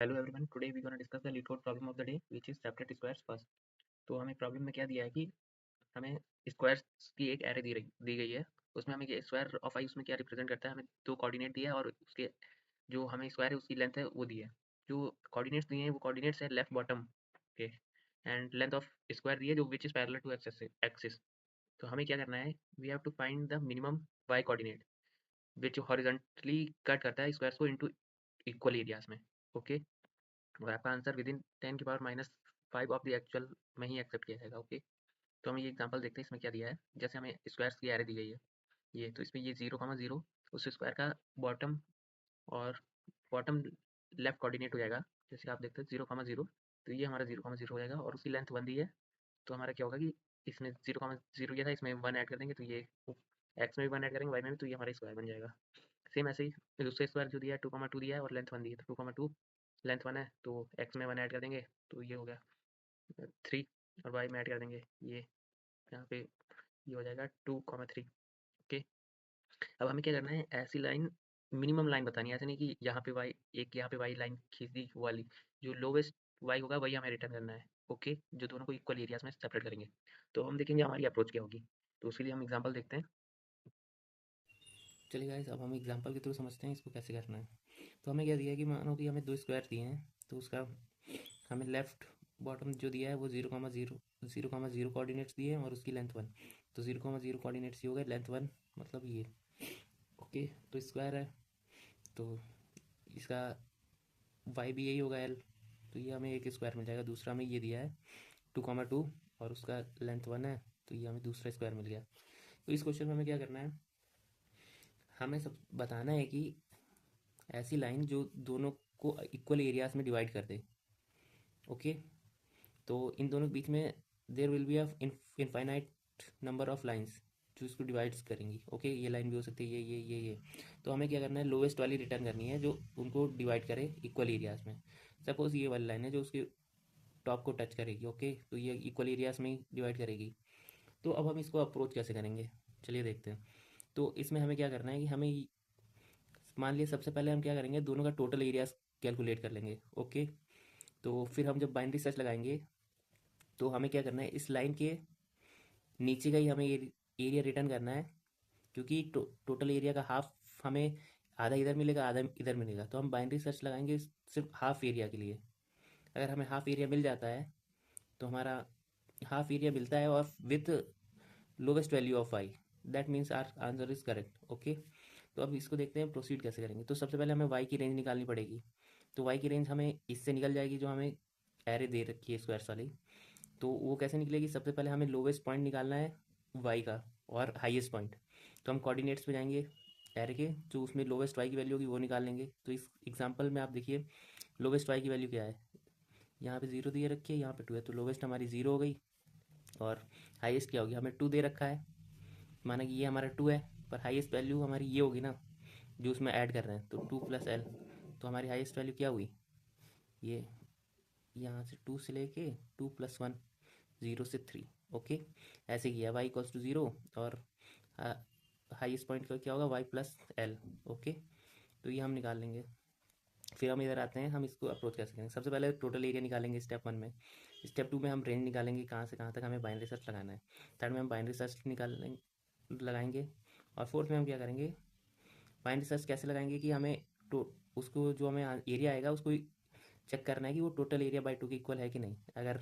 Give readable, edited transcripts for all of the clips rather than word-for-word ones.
Hello everyone, today we gonna discuss the LeetCode problem of the day which is separate squares first. तो हमें problem में क्या दिया है कि हमें स्क्वायर्स की एक एरे दी गई है। उसमें हमें स्क्वायर ऑफ आई उसमें क्या रिप्रेजेंट करता है, हमें दो कोऑर्डिनेट दिया है और उसके जो हमें स्क्वायर है उसकी लेंथ है वो दी है। जो कोऑर्डिनेट्स दिए हैं वो कोऑर्डिनेट्स है लेफ्ट बॉटम के, एंड लेंथ ऑफ स्क्वायर दी है जो which is parallel to axis. तो हमें क्या करना है, we have to find the minimum Y coordinate which horizontally cut करता है स्क्वायर्स को इनटू इक्वल एरियाज में। ओके, और आपका answer within 10⁻⁵ of the actual में ही एक्सेप्ट किया जाएगा। ओके, तो हम ये एग्जांपल देखते हैं इसमें क्या दिया है। जैसे हमें स्क्वायर्स की एरे दी गई है ये, तो इसमें ये 0,0 उस स्क्वायर का बॉटम और बॉटम लेफ्ट कोऑर्डिनेट हो जाएगा। जैसे आप देखते हैं 0,0, तो ये हमारा 0,0 हो जाएगा और उसकी लेंथ 1 दी है। तो हमारा क्या होगा कि इसमें 0,0 किया था, इसमें 1 ऐड कर देंगे तो ये एक्स में भी 1 ऐड करेंगे, वाई में भी, तो ये हमारा स्क्वायर बन जाएगा। सेम ऐसे ही दूसरे स्क्वायर जो दिया है 2,2 दिया है और लेंथ 1 दी है, तो 2,2 लेंथ 1 है तो एक्स में 1 ऐड कर देंगे तो ये हो गया 3, और वाई में ऐड कर देंगे ये यहाँ पे ये हो जाएगा 2,3। ओके, अब हमें क्या करना है, ऐसी लाइन मिनिमम लाइन बतानी है, ऐसे नहीं कि यहाँ पे वाई एक यहाँ पे वाई लाइन खींच दी वो वाली। जो लोवेस्ट वाई होगा वही हमें रिटर्न करना है। ओके, जो दोनों को इक्वल एरियाज में सेपरेट करेंगे। तो हम देखेंगे हमारी अप्रोच क्या होगी। तो उसके लिए हम एग्जाम्पल देखते हैं। चलिए गाइस, अब हम एग्जांपल के थ्रू समझते हैं इसको कैसे करना है। तो हमें क्या दिया है कि मानो कि हमें दो स्क्वायर दिए हैं, तो उसका हमें लेफ्ट बॉटम जो दिया है वो 0,0 कोऑर्डिनेट्स दिए हैं और उसकी लेंथ 1। तो 0,0 कोऑर्डिनेट्स ये हो गए, लेंथ 1 मतलब ये। ओके, तो स्क्वायर है तो इसका वाई भी यही होगा एल, तो ये हमें एक स्क्वायर मिल जाएगा। दूसरा हमें ये दिया है 2,2 और उसका लेंथ 1 है, तो ये हमें दूसरा स्क्वायर मिल गया। तो इस क्वेश्चन में हमें क्या करना है, हमें सब बताना है कि ऐसी लाइन जो दोनों को इक्वल एरियाज में डिवाइड कर दे। ओके, तो इन दोनों के बीच में there will be a infinite number of lines जो इसको डिवाइड्स करेंगी। ओके, ये लाइन भी हो सकती है ये। तो हमें क्या करना है, लोवेस्ट वाली रिटर्न करनी है जो उनको डिवाइड करे इक्वल एरियाज में। सपोज ये वाली लाइन है जो उसके टॉप को टच करेगी। ओके, तो ये इक्वल एरियाज में ही डिवाइड करेगी। तो अब हम इसको अप्रोच कैसे करेंगे, चलिए देखते हैं। तो इसमें हमें क्या करना है कि हमें मान लिया सबसे पहले हम क्या करेंगे, दोनों का टोटल एरियाज कैलकुलेट कर लेंगे। ओके, तो फिर हम जब बाइनरी सर्च लगाएंगे तो हमें क्या करना है, इस लाइन के नीचे का ही हमें एरिया रिटर्न करना है, क्योंकि टोटल एरिया का हाफ हमें आधा इधर मिलेगा आधा इधर मिलेगा। तो हम बाइनरी सर्च लगाएंगे सिर्फ हाफ एरिया के लिए। अगर हमें हाफ एरिया मिल जाता है तो हमारा हाफ एरिया मिलता है और with lowest value of Y, that means our answer is correct. Okay, तो अब इसको देखते हैं प्रोसीड कैसे करेंगे। तो सबसे पहले हमें वाई की रेंज निकालनी पड़ेगी। तो वाई की रेंज हमें इससे निकल जाएगी जो हमें एरे दे रखी है स्क्वायर्स वाली। तो वो कैसे निकलेगी, सबसे पहले हमें लोवेस्ट पॉइंट निकालना है वाई का और हाईएस्ट पॉइंट। तो हम कोऑर्डिनेट्स पे जाएंगे एरे के, जो उसमें लोवेस्ट वाई की वैल्यू होगी वो निकाल लेंगे। तो इस एग्जांपल में आप देखिए लोवेस्ट वाई की वैल्यू क्या है, यहाँ पे 0 दिए रखी है, यहाँ पे 2 है, तो लोवेस्ट हमारी 0 हो गई। और हाईएस्ट क्या होगी, हमें 2 दे रखा है, माना कि ये हमारा 2 है, पर हाईएस्ट वैल्यू हमारी ये होगी ना जो उसमें ऐड कर रहे हैं, तो 2 + L। तो हमारी हाईएस्ट वैल्यू क्या हुई, ये यहाँ से 2 से लेके 2 + 1, 0 से 3। ओके, ऐसे किया y इक्वल्स टू 0 और हाईएस्ट पॉइंट का क्या होगा y + L। ओके, तो ये हम निकाल लेंगे। फिर हम इधर आते हैं, हम इसको अप्रोच कैसे करेंगे। सबसे पहले टोटल एरिया निकालेंगे स्टेप 1 में। स्टेप 2 में हम रेंज निकालेंगे कहाँ से कहाँ तक हमें बाइनरी सर्च लगाना है। थर्ड में हम बाइनरी सर्च लगाएंगे। और फोर्थ में हम क्या करेंगे, बाइनरी सर्च कैसे लगाएंगे कि हमें तो उसको जो हमें एरिया आएगा उसको चेक करना है कि वो टोटल एरिया बाई 2 के इक्वल है कि नहीं। अगर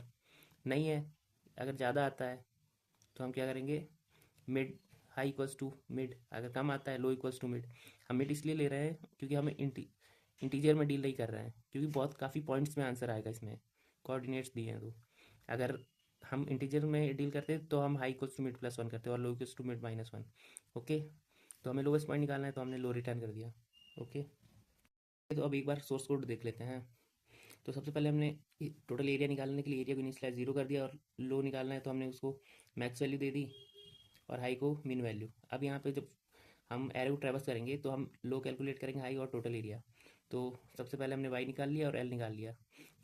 नहीं है, अगर ज़्यादा आता है तो हम क्या करेंगे, mid high equals to mid, अगर कम आता है लो इक्वल्स टू मिड। हम मिड इसलिए ले रहे हैं क्योंकि हमें इंटीजर में डील नहीं कर रहे हैं, क्योंकि बहुत काफ़ी पॉइंट्स में आंसर आएगा इसमें, कोऑर्डिनेट्स दिए हैं। तो अगर हम इंटीजर में डील करते तो हम हाई इक्वल्स टू मिड +1 करते और लो इक्वल्स टू मिड -1। ओके, तो हमें लोवेस्ट पॉइंट निकालना है तो हमने लो रिटर्न कर दिया। ओके, तो अब एक बार सोर्स कोड देख लेते हैं। तो सबसे पहले हमने टोटल एरिया निकालने के लिए एरिया को इनिशियलाइज 0 कर दिया, और लो निकालना है तो हमने उसको मैक्स वैल्यू दे दी और हाई को मिन वैल्यू। अब यहाँ पे जब हम एरो ट्रेवर्स करेंगे तो हम लो कैलकुलेट करेंगे हाई और टोटल एरिया। तो सबसे पहले हमने वाई निकाल लिया और एल निकाल लिया,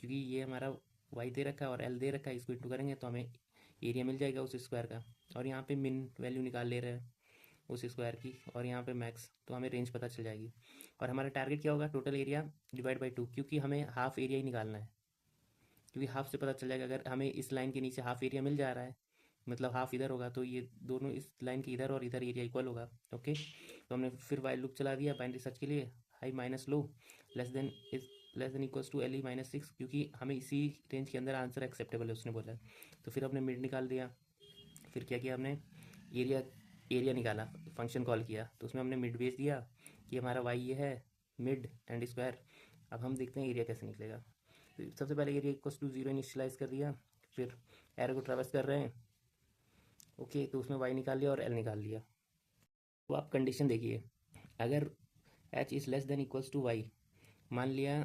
क्योंकि ये हमारा वाई दे रखा है और एल दे रखा है, इसको इंटू करेंगे तो हमें एरिया मिल जाएगा उस स्क्वायर का। और यहाँ पे मिन वैल्यू निकाल ले रहे हैं, उस स्क्वायर की, और यहाँ पे मैक्स, तो हमें रेंज पता चल जाएगी। और हमारा टारगेट क्या होगा, टोटल एरिया डिवाइड बाई 2, क्योंकि हमें हाफ एरिया ही निकालना है, क्योंकि हाफ से पता चल जाएगा। अगर हमें इस लाइन के नीचे हाफ एरिया मिल जा रहा है, मतलब हाफ इधर होगा, तो ये दोनों इस लाइन के इधर और इधर एरिया इक्वल होगा। ओके, तो हमने फिर वाइल लूप चला दिया बाइनरी सर्च के लिए, high minus low less than equals to L E minus 6, क्योंकि हमें इसी रेंज के अंदर आंसर एक्सेप्टेबल है उसने बोला है। तो फिर हमने मिड निकाल दिया। फिर क्या किया हमने, एरिया एरिया निकाला, फंक्शन कॉल किया, तो उसमें हमने मिड भेज दिया कि हमारा वाई ये है, मिड एंड स्क्वायर। अब हम देखते हैं एरिया कैसे निकलेगा। तो सबसे पहले एरिया इक्वल्स टू 0 इनिशियलाइज कर दिया, फिर एरो को ट्रेवर्स कर रहे हैं। ओके, तो उसमें वाई निकाल लिया और एल निकाल लिया। तो आप कंडीशन देखिए, अगर H is less than equals to Y, मान लिया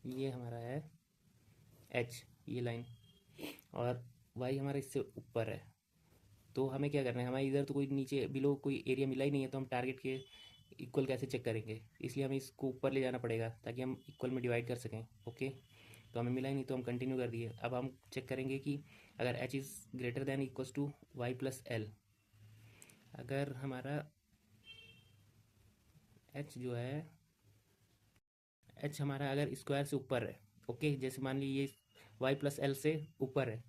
ये हमारा है एच, ये लाइन, और वाई हमारा इससे ऊपर है, तो हमें क्या करना है, हमारे इधर तो कोई नीचे बिलो कोई एरिया मिला ही नहीं है, तो हम टारगेट के इक्वल कैसे चेक करेंगे, इसलिए हमें इसको ऊपर ले जाना पड़ेगा ताकि हम इक्वल में डिवाइड कर सकें। ओके, तो हमें मिला ही नहीं, तो हम कंटिन्यू कर दिए। अब हम चेक करेंगे कि अगर H is greater than equals to Y plus L, अगर हमारा एच जो है, एच हमारा अगर स्क्वायर से ऊपर है, ओके, जैसे मान लीजिए ये वाई प्लस एल से ऊपर है,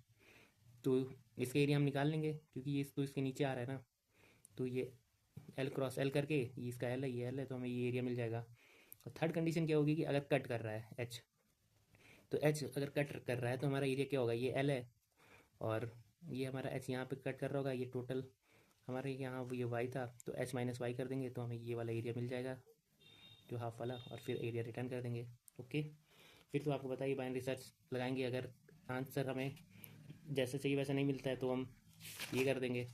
तो इसका एरिया हम निकाल लेंगे, क्योंकि ये तो इसके नीचे आ रहा है ना, तो ये एल क्रॉस एल करके, ये इसका एल है, ये एल है, तो हमें ये एरिया मिल जाएगा। और थर्ड कंडीशन क्या होगी कि अगर कट कर रहा है एच, तो एच अगर कट कर रहा है तो हमारा एरिया क्या होगा, ये एल है, और ये हमारा एच यहाँ पे कट कर रहा होगा, ये टोटल हमारे यहाँ ये वाई था, तो एच माइनस वाई कर देंगे, तो हमें ये वाला एरिया मिल जाएगा जो हाफ वाला, और फिर एरिया रिटर्न कर देंगे। ओके, फिर तो आपको बताइए बाइनरी सर्च लगाएंगे, अगर आंसर हमें जैसे चाहिए वैसा नहीं मिलता है तो हम ये कर देंगे,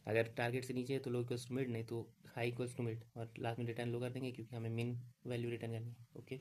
अगर टारगेट से नीचे है तो लो इक्वल्स टू मिड, नहीं तो हाई इक्वल्स टू मिड, और लास्ट में रिटर्न लो कर देंगे, क्योंकि हमें मिन वैल्यू रिटर्न करनी है। ओके।